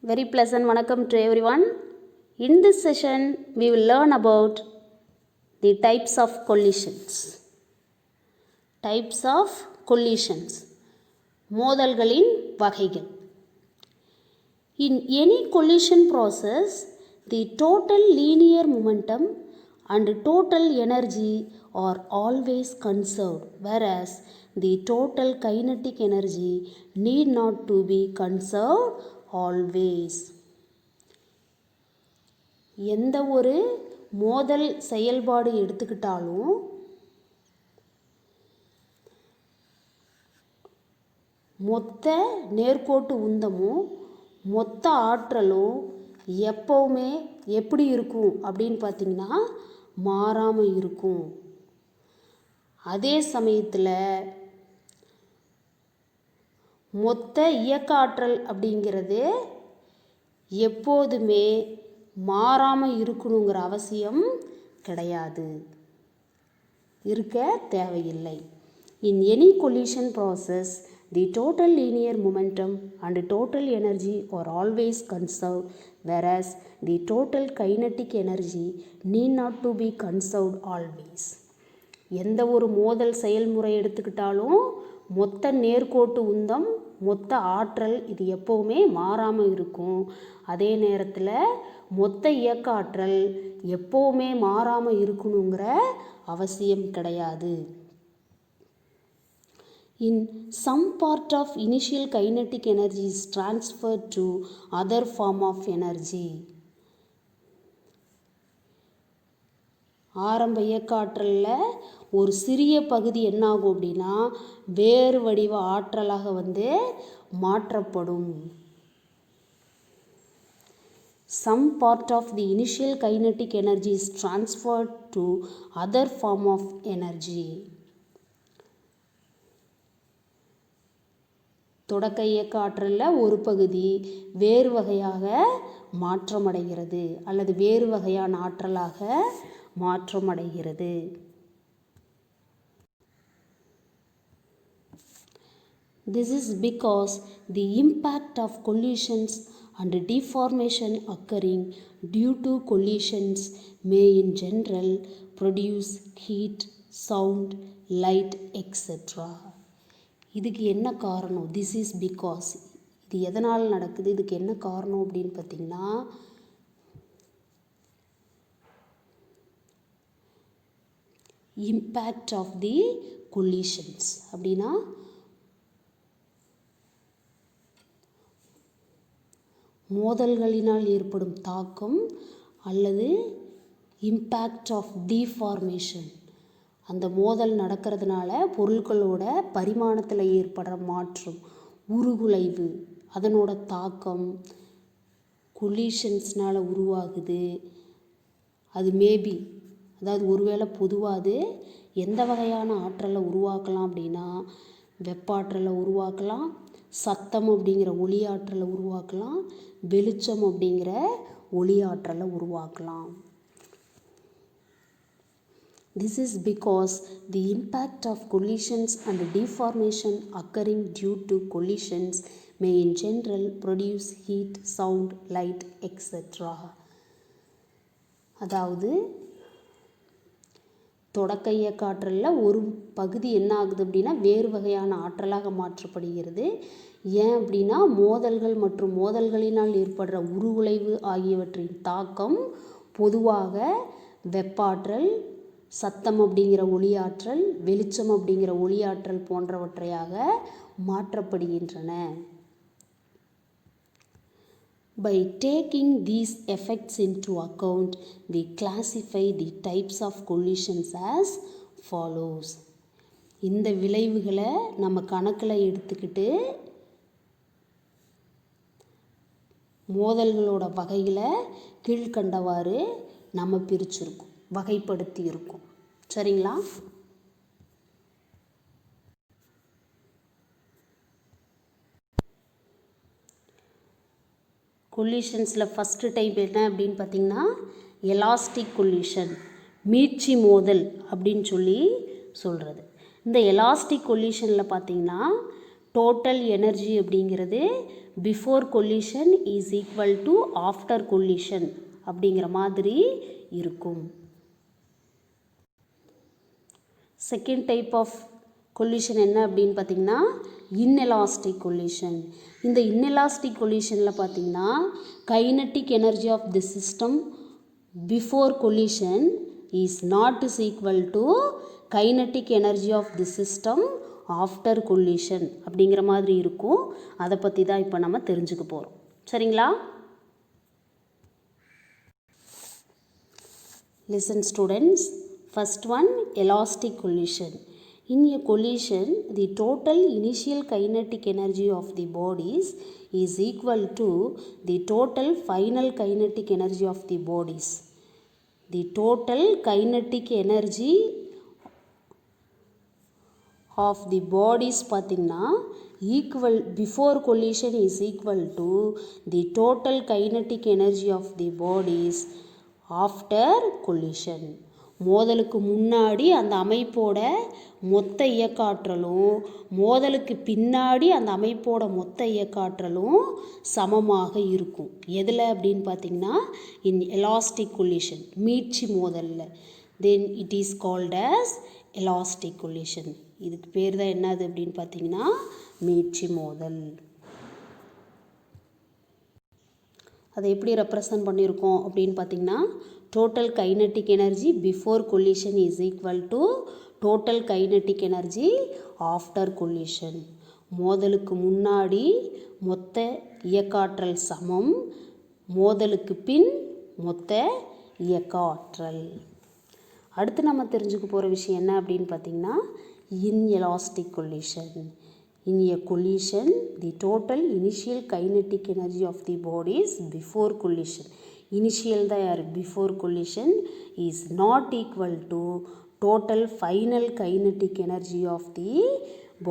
Very pleasant welcome to everyone. In this session, we will learn about the types of collisions. Types of collisions. மோதல்களின் வகைகள். In any collision process, the total linear momentum and total energy are always conserved, whereas the total kinetic energy need not to be conserved always. எந்த ஒரு மோதல் செயல்பாடு எடுத்துக்கிட்டாலும் மொத்த நேர்கோட்டு உந்தமும் மொத்த ஆற்றலும் எப்பவுமே எப்படி இருக்கும் அப்படின்னு பார்த்தீங்கன்னா மாறாமல் இருக்கும். அதே சமயத்தில் மொத்த இயக்க ஆற்றல் அப்படிங்கிறது எப்போதுமே மாறாமல் இருக்கணுங்கிற அவசியம் கிடையாது, இருக்க தேவையில்லை. In any collision process, the total linear momentum and total energy are always conserved, whereas the total kinetic energy need not to be conserved always. எந்த ஒரு மோதல் செயல்முறை எடுத்துக்கிட்டாலும் மொத்த நேர்கோட்டு உந்தம் மொத்த ஆற்றல் இது எப்போவுமே மாறாமல் இருக்கும். அதே நேரத்தில் மொத்த இயக்க ஆற்றல் எப்போவுமே மாறாமல் இருக்கணுங்கிற அவசியம் கிடையாது. In some part of initial kinetic energy is transferred to other form of energy. ஆரம்ப இயக்க ஆற்றலில் ஒரு சிறிய பகுதி என்னாகும் அப்படின்னா வேறு வடிவ ஆற்றலாக மாற்றப்படும். Some part of the initial kinetic energy is transferred to other form of energy. தொடக்க இயக்க ஆற்றலில் ஒரு பகுதி வேறு வகையாக மாற்றமடைகிறது அல்லது வேறு வகையான ஆற்றலாக மாற்றமடைகிறது. This is because the impact of collisions and deformation occurring due to collisions may in general produce heat, sound, light, etc. இதுக்கு என்ன காரணம்? This is because இது எதனால் நடக்குது, இதுக்கு என்ன காரணம் அப்படின்னு பார்த்தீங்கன்னா impact of the collisions அப்படின்னா மோதல்களினால் ஏற்படும் தாக்கம் அல்லது இம்பேக்ட் ஆஃப் டிஃபார்மேஷன். அந்த மோதல் நடக்கிறதுனால பொருட்களோட பரிமாணத்தில் ஏற்படுற மாற்றம், உருகுலைவு, அதனோட தாக்கம் கொலிஷன்ஸ்னால் உருவாகுது. அது மேபி அதாவது ஒருவேளை பொதுவாக அது எந்த வகையான ஆற்றலை உருவாக்கலாம் அப்படின்னா வெப்பாற்றலை உருவாக்கலாம், சத்தம் அப்படிங்கிற ஒளி ஆற்றலை உருவாக்கலாம், வெளிச்சம் அப்படிங்கிற ஒளி ஆற்றலை உருவாக்கலாம். This is because the impact of collisions and deformation occurring due to collisions may in general produce heat, sound, light, etc. அதாவது தொடக்க இயக்க ஆற்றலில் ஒரு பகுதி என்ன ஆகுது அப்படின்னா வேறு வகையான ஆற்றலாக மாற்றப்படுகிறது. ஏன் அப்படின்னா மோதல்கள் மற்றும் மோதல்களினால் ஏற்படுற உருகுலைவு ஆகியவற்றின் தாக்கம் பொதுவாக வெப்பாற்றல், சத்தம் அப்படிங்கிற ஒளியாற்றல், வெளிச்சம் அப்படிங்கிற ஒளியாற்றல் போன்றவற்றையாக மாற்றப்படுகின்றன. By taking these effects into account, we classify the types of collisions as follows. இந்த விளைவுகளை நம்ம கணக்கில் எடுத்துக்கிட்டு மோதல்களோட வகைகளை கீழ்கண்டவாறு நம்ம பிரிச்சிருக்கோம், வகைப்படுத்தி இருக்கோம். சரிங்களா? கொல்லிஷன்ஸில் ஃபஸ்ட்டு டைப் என்ன அப்படின்னு பார்த்திங்கன்னா எலாஸ்டிக் கொல்லிஷன், மீட்சி மோதல் அப்படின்னு சொல்லி சொல்கிறது. இந்த எலாஸ்டிக் கொல்லிஷனில் பார்த்திங்கன்னா டோட்டல் எனர்ஜி அப்படிங்கிறது before collision is equal to after collision அப்படிங்கிற மாதிரி இருக்கும். செகண்ட் டைப் ஆஃப் கொல்லிஷன் என்ன அப்படின்னு பார்த்திங்கன்னா இன்எலாஸ்டிக் கொல்லிஷன். இந்த இன்எலாஸ்டிக் கொல்லிஷனில் பார்த்திங்கன்னா kinetic energy of the system before collision is not is equal to kinetic energy of the system after collision அப்படிங்கிற மாதிரி இருக்கும். அதை பற்றி தான் இப்போ நம்ம தெரிஞ்சுக்க போகிறோம். சரிங்களா? Listen students. First one, elastic collision. In a collision, the total initial kinetic energy of the bodies is equal to the total final kinetic energy of the bodies. The total kinetic energy of the bodies பார்த்திங்கன்னா equal before collision is equal to the total kinetic energy of the bodies after collision. மோதலுக்கு முன்னாடி அந்த அமைப்போட மொத்த இயக்காற்றலும் மோதலுக்கு பின்னாடி அந்த அமைப்போட மொத்த இயக்காற்றலும் சமமாக இருக்கும். எதில் அப்படின்னு பார்த்திங்கன்னா இன் எலாஸ்டிக் கொல்லிஷன், மீட்சி மோதலில். Then it is called as elastic collision. இதுக்கு பேர் தான் என்னது அப்படின்னு பார்த்தீங்கன்னா மீட்சி மோதல். அதை எப்படி ரெப்ரசன்ட் பண்ணியிருக்கோம் அப்படின்னு பார்த்தீங்கன்னா total kinetic energy before collision is equal to total kinetic energy after collision. மோதலுக்கு முன்னாடி மொத்த இயக்காற்றல் சமம், மோதலுக்கு பின் மொத்த இயக்க ஆற்றல். அடுத்து நம்ம தெரிஞ்சுக்க போகிற விஷயம் என்ன அப்படின்னு பார்த்தீங்கன்னா inelastic collision. In a collision, the total initial kinetic energy of the bodies before collision, initial தான் யார் before collision, is not equal to total final kinetic energy of the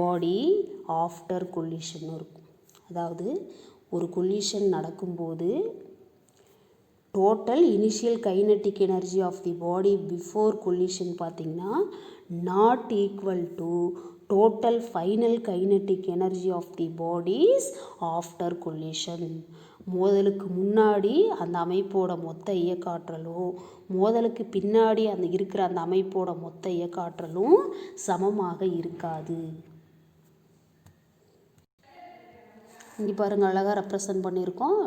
body after collision இருக்கும். அதாவது ஒரு collision நடக்கும்போது total initial kinetic energy of the body before collision பார்த்திங்கன்னா not equal to total final kinetic energy of the bodies after collision. மோதலுக்கு முன்னாடி அந்த அமைப்போட மொத்த இயக்காற்றலும் மோதலுக்கு பின்னாடி அந்த இருக்கிற அந்த அமைப்போட மொத்த இயக்காற்றலும் சமமாக இருக்காது. இங்கே பாருங்கள் அழகாக ரெப்ரசன்ட் பண்ணியிருக்கோம்.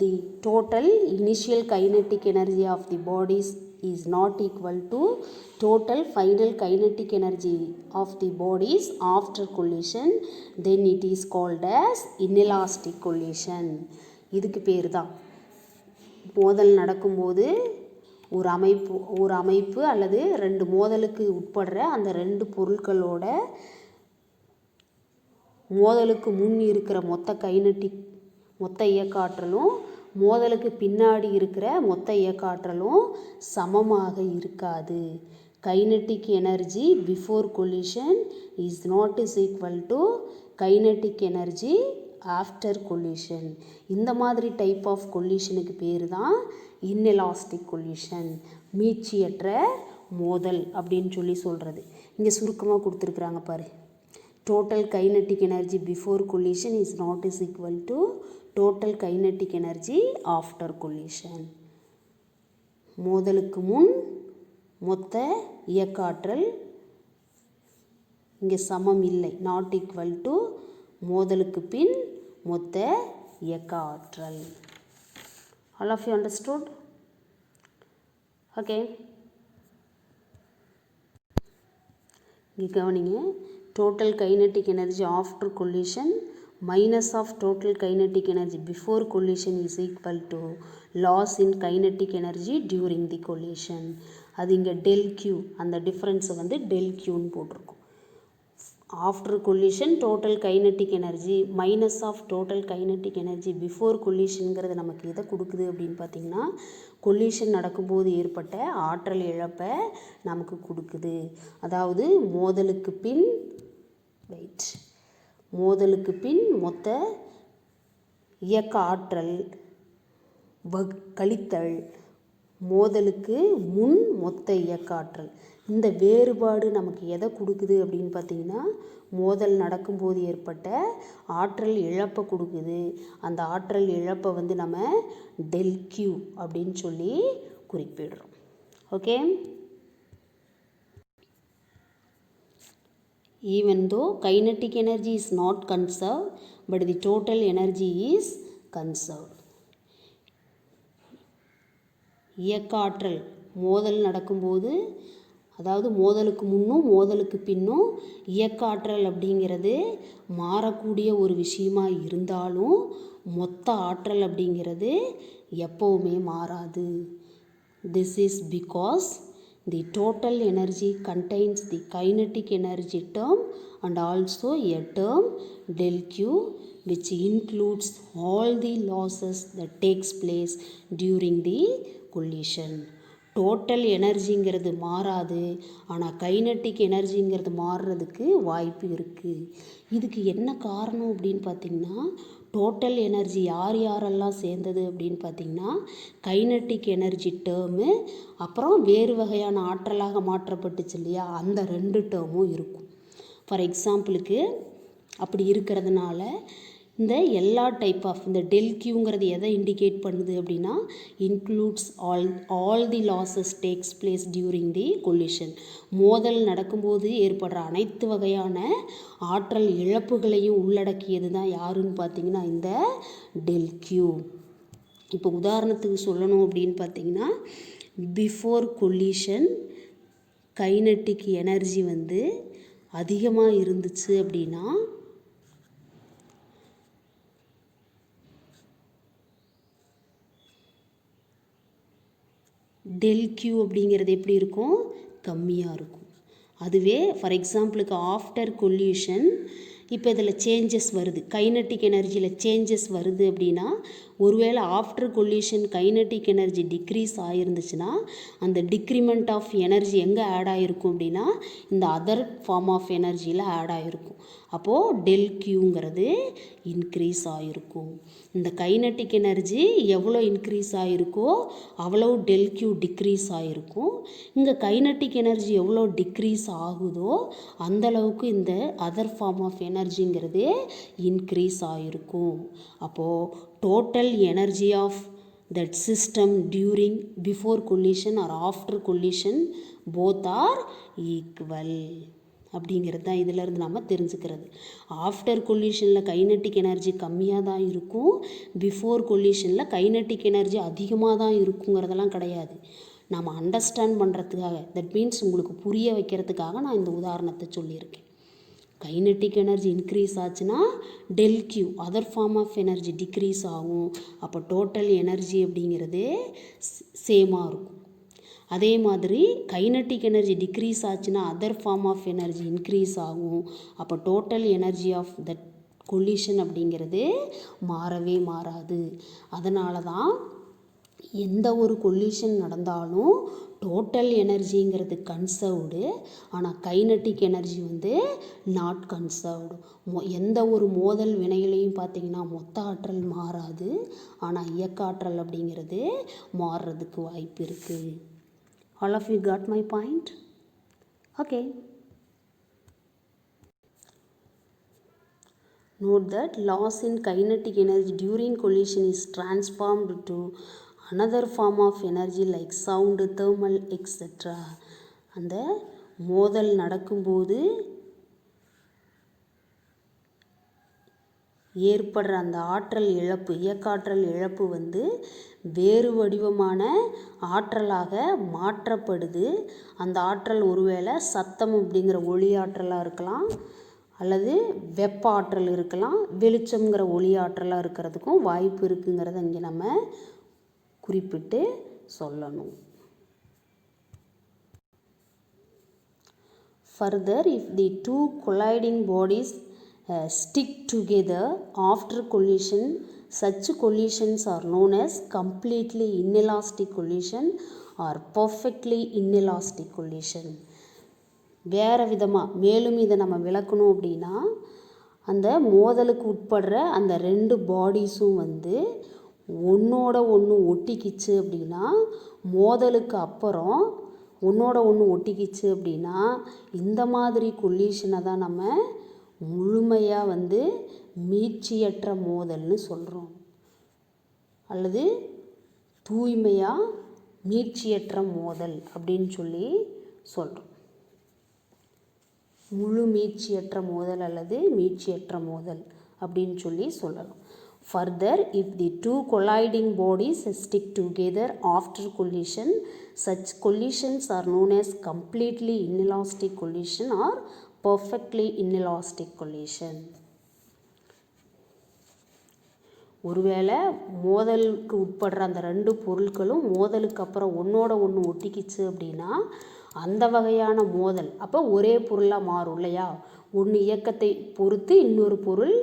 The total initial kinetic energy of the bodies is not equal to total final kinetic energy of the bodies after collision. Then it is called as inelastic collision. இதுக்கு பேர் தான் மோதல் நடக்கும்போது ஒரு அமைப்பு அல்லது ரெண்டு மோதலுக்கு உட்படுற அந்த ரெண்டு பொருட்களோட மோதலுக்கு முன் இருக்கிற மொத்த இயக்காற்றலும் மோதலுக்கு பின்னாடி இருக்கிற மொத்த இயக்காற்றலும் சமமாக இருக்காது. Kinetic energy before collision is not is equal to kinetic energy after collision. இந்த மாதிரி டைப் ஆஃப் கொல்லிஷனுக்கு பேர் தான் இன்எலாஸ்டிக் கொல்லிஷன், மீட்சியற்ற மோதல் அப்படின்னு சொல்லி சொல்கிறது. இங்கே சுருக்கமாக கொடுத்துருக்குறாங்க பாரு. Total kinetic energy before collision is not is equal to total kinetic energy after collision. மோதலுக்கு முன் மொத்த இயக்காற்றல் இங்கே சமம் இல்லை, not equal to மோதலுக்கு பின் மொத்த இயக்க ஆற்றல். All of you understood? Okay. இங்கே கவனிங்க. Total kinetic energy after collision minus of total kinetic energy before collision is equal to loss in kinetic energy during the collision. அது இங்கே del Q, அந்த டிஃப்ரென்ஸை வந்து del Qன்னு போட்டிருக்கோம். After collision total kinetic energy minus of total kinetic energy before கொல்லிஷனுங்கிறது நமக்கு எதை கொடுக்குது அப்படின்னு பார்த்தீங்கன்னா கொல்லிஷன் நடக்கும்போது ஏற்பட்ட ஆற்றல் இழப்பை நமக்கு கொடுக்குது. அதாவது மோதலுக்கு பின் மொத்த இயக்க ஆற்றல் கழித்தல் மோதலுக்கு முன் மொத்த இயக்க ஆற்றல். இந்த வேறுபாடு நமக்கு எதை கொடுக்குது அப்படின்னு பார்த்திங்கன்னா, மோதல் நடக்கும்போது ஏற்பட்ட ஆற்றல் இழப்பை கொடுக்குது. அந்த ஆற்றல் இழப்பை வந்து நம்ம டெல் கியூ அப்படின்னு சொல்லி குறிப்பிடுறோம். Okay. Even though kinetic energy is not conserved, but the total energy is conserved. இயக்க ஆற்றல் மோதல் நடக்கும்போது, அதாவது மோதலுக்கு முன்னும் மோதலுக்கு பின்னும் இயக்க ஆற்றல் அப்படிங்கிறது மாறக்கூடிய ஒரு விஷயமா இருந்தாலும் மொத்த ஆற்றல் அப்படிங்கிறது எப்போவுமே மாறாது. This is because the total energy contains the kinetic energy term and also a term del Q, which includes all the losses that takes place during the collision. Total எனர்ஜிங்கிறது மாறாது, ஆனால் கைனட்டிக் எனர்ஜிங்கிறது மாறுறதுக்கு வாய்ப்பு இருக்குது. இதுக்கு என்ன காரணம் அப்படின்னு பார்த்திங்கன்னா, டோட்டல் எனர்ஜி யார் யாரெல்லாம் சேர்ந்தது அப்படின்னு பார்த்திங்கன்னா, கைனட்டிக் எனர்ஜி டேர்மு, அப்புறம் வேறு வகையான ஆற்றலாக மாற்றப்பட்டுச்சு இல்லையா, அந்த 2 டேர்மும் இருக்கும். ஃபார் எக்ஸாம்பிளுக்கு அப்படி இருக்கிறதுனால இந்த எல்லா டைப் ஆஃப் இந்த டெல் கியூங்கிறது எதை இண்டிகேட் பண்ணுது அப்படின்னா, includes all the losses takes place during the collision. மோதல் நடக்கும்போது ஏற்படுற அனைத்து வகையான ஆற்றல் இழப்புகளையும் உள்ளடக்கியது தான் யாருன்னு பார்த்தீங்கன்னா இந்த டெல் கியூ. இப்போ உதாரணத்துக்கு சொல்லணும் அப்படின்னு பார்த்தீங்கன்னா, பிஃபோர் கொலிஷன் கைனட்டிக் எனர்ஜி வந்து அதிகமாக இருந்துச்சு அப்படின்னா டெல் கியூ அப்படிங்கிறது எப்படி இருக்கும், கம்மியாக இருக்கும். அதுவே ஃபார் எக்ஸாம்பிளுக்கு ஆஃப்டர் கொல்யூஷன் இப்போ இதில் சேஞ்சஸ் வருது, கைனட்டிக் எனர்ஜியில் சேஞ்சஸ் வருது அப்படின்னா, ஒருவேளை after collision kinetic energy decrease ஆகிருந்துச்சுன்னா அந்த டிக்ரிமெண்ட் ஆஃப் எனர்ஜி எங்கே ஆட் ஆகிருக்கும் அப்படின்னா இந்த அதர் ஃபார்ம் ஆஃப் எனர்ஜியில் ஆட் ஆகிருக்கும். அப்போது டெல் கியூங்கிறது இன்க்ரீஸ் ஆகிருக்கும். இந்த கைனட்டிக் எனர்ஜி எவ்வளோ இன்க்ரீஸ் ஆகிருக்கோ அவ்வளோ டெல் கியூ டிக்ரீஸ் ஆகிருக்கும். இங்கே கைனட்டிக் எனர்ஜி எவ்வளோ டிக்ரீஸ் ஆகுதோ அந்தளவுக்கு இந்த அதர் ஃபார்ம் ஆஃப் எனர்ஜிங்கிறது இன்க்ரீஸ் ஆகிருக்கும். அப்போது total energy of that system during before collision or after collision both are equal அப்படிங்கிறது தான் இதிலேருந்து நம்ம தெரிஞ்சுக்கிறது. ஆஃப்டர் கொல்யூஷனில் கைனட்டிக் எனர்ஜி கம்மியாக தான் இருக்கும், பிஃபோர் கொல்யூஷனில் கைனட்டிக் எனர்ஜி அதிகமாக தான் இருக்குங்கிறதெல்லாம் கிடையாது. நம்ம அண்டர்ஸ்டாண்ட் பண்ணுறதுக்காக, தட் மீன்ஸ் உங்களுக்கு புரிய வைக்கிறதுக்காக நான் இந்த உதாரணத்தை சொல்லியிருக்கேன். கைனட்டிக் எனர்ஜி இன்க்ரீஸ் ஆச்சுன்னா டெல் கியூ other form of energy decrease ஆகும். அப்போ டோட்டல் எனர்ஜி அப்படிங்கிறது சேமாக இருக்கும். அதே மாதிரி கைனட்டிக் எனர்ஜி டிக்ரீஸ் ஆச்சுன்னா other form of energy increase ஆகும். அப்போ total energy of that collision அப்படிங்கிறது மாறவே மாறாது. அதனால தான் எந்த ஒரு கொலிஷன் நடந்தாலும் டோட்டல் எனர்ஜிங்கிறது கன்சர்வ்டு, ஆனால் கைனட்டிக் எனர்ஜி வந்து நாட் கன்சர்வ்டு. எந்த ஒரு மோதல் வினையிலையும் பார்த்திங்கன்னா மொத்த ஆற்றல் மாறாது, ஆனால் இயக்க ஆற்றல் அப்படிங்கிறது மாறுறதுக்கு வாய்ப்பு இருக்குது. All of you got my point? Okay. Note that loss in kinetic energy during collision is transformed to another form of energy like sound, thermal, etc. அந்த மோதல் நடக்கும்போது ஏற்படுற அந்த ஆற்றல் இழப்பு, இயக்காற்றல் இழப்பு வந்து வேறு வடிவமான ஆற்றலாக மாற்றப்படுது. அந்த ஆற்றல் ஒருவேளை சத்தம் அப்படிங்கிற ஒளி ஆற்றலாக இருக்கலாம், அல்லது வெப்ப ஆற்றல் இருக்கலாம், வெளிச்சம்ங்கிற ஒளி ஆற்றலாக இருக்கிறதுக்கும் வாய்ப்பு இருக்குங்கிறத இங்கே நம்ம குறிப்பிட்டு சொல்லணும். Further, if the two colliding bodies stick together after collision, such collisions are known as completely inelastic collision or perfectly inelastic collision. வேறு விதமாக மேலும் இதை நம்ம விளக்கணும் அப்படின்னா, அந்த மோதலுக்கு உட்படுற அந்த 2 பாடிஸும் வந்து ஒன்றோட ஒன்று ஒட்டிக்கிச்சு அப்படின்னா மோதலுக்கு அப்புறம் ஒன்றோட ஒன்று ஒட்டிக்கிச்சு அப்படின்னா இந்த மாதிரி கொல்லிஷனை தான் நம்ம முழுமையாக வந்து மீட்சியற்ற மோதல்னு சொல்கிறோம், அல்லது தூய்மையாக மீட்சியற்ற மோதல் அப்படின்னு சொல்லி சொல்கிறோம். முழு மீட்சியற்ற மோதல் அல்லது மீட்சியற்ற மோதல் அப்படின்னு சொல்லி சொல்லலாம். Further, if the two colliding bodies stick together after collision, such collisions are known as completely inelastic collision or perfectly inelastic collision. ஒருவேளை மோதலுக்கு உட்படுற அந்த ரெண்டு பொருட்களும் மோதலுக்கு அப்புறம் ஒன்றோட ஒன்று ஒட்டிக்கிச்சு அப்படின்னா அந்த வகையான மோதல் அப்போ ஒரே பொருளாக மாறும் இல்லையா, ஒன்று இயக்கத்தை பொறுத்து இன்னொரு பொருள்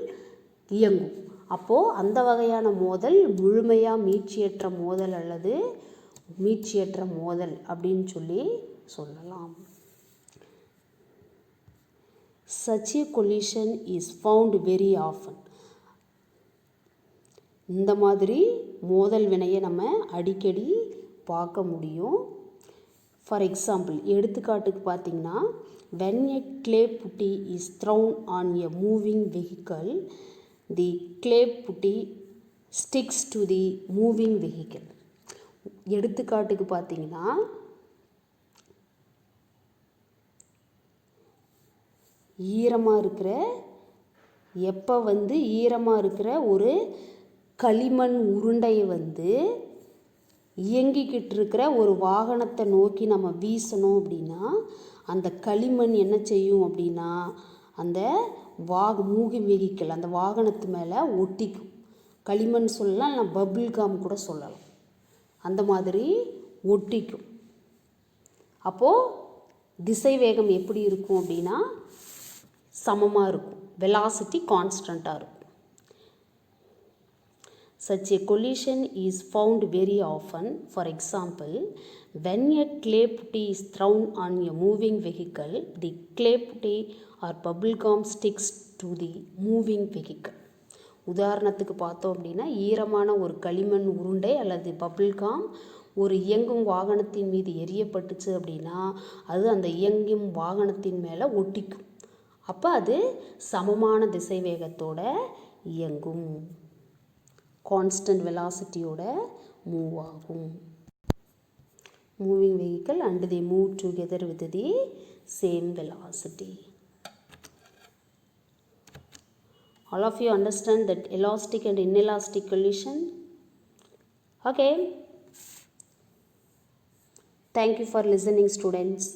இயங்கும். அப்போது அந்த வகையான மோதல் முழுமையாக மீட்சியற்ற மோதல் அல்லது மீட்சியற்ற மோதல் அப்படின்னு சொல்லி சொல்லலாம். Such a collision is found very often. இந்த மாதிரி மோதல் வினையை நம்ம அடிக்கடி பார்க்க முடியும். ஃபார் எக்ஸாம்பிள், எடுத்துக்காட்டுக்கு பார்த்திங்கன்னா, when a clay putty is thrown on a moving vehicle, the clay putty sticks to the moving vehicle. எடுத்துக்காட்டுக்கு பார்த்திங்கன்னா, ஈரமாக இருக்கிற ஒரு களிமண் உருண்டையை வந்து இயங்கிக்கிட்டு இருக்கிற ஒரு வாகனத்தை நோக்கி நம்ம வீசணும் அப்படின்னா அந்த களிமண் என்ன செய்யும் அப்படின்னா அந்த மூவிங் வெஹிக்கிள் அந்த வாகனத்து மேலே ஒட்டிக்கும். களிமண் சொல்லலாம், இல்லை பபிள் காம் கூட சொல்லலாம். அந்த மாதிரி ஒட்டிக்கும். அப்போது திசை வேகம் எப்படி இருக்கும் அப்படின்னா சமமாக இருக்கும், வெலாசிட்டி கான்ஸ்டண்ட்டாக இருக்கும். Such a collision is found very often. For example, when a clay putty is thrown on a moving vehicle, the clay putty or bubble gum sticks to the moving vehicle. உதாரணத்துக்கு பார்த்தோம் அப்படின்னா, ஈரமான ஒரு களிமண் உருண்டை அல்லது பபிள் காம் ஒரு இயங்கும் வாகனத்தின் மீது எரியப்பட்டுச்சு அப்படின்னா அது அந்த இயங்கும் வாகனத்தின் மேலே ஒட்டிக்கும். அப்போ அது சமமான திசை வேகத்தோட இயங்கும், கான்ஸ்டன்ட் வெலாசிட்டியோட மூவ் ஆகும். Moving vehicle and they move together with the same velocity. All of you understand that elastic and inelastic collision? Okay. Thank you for listening, students.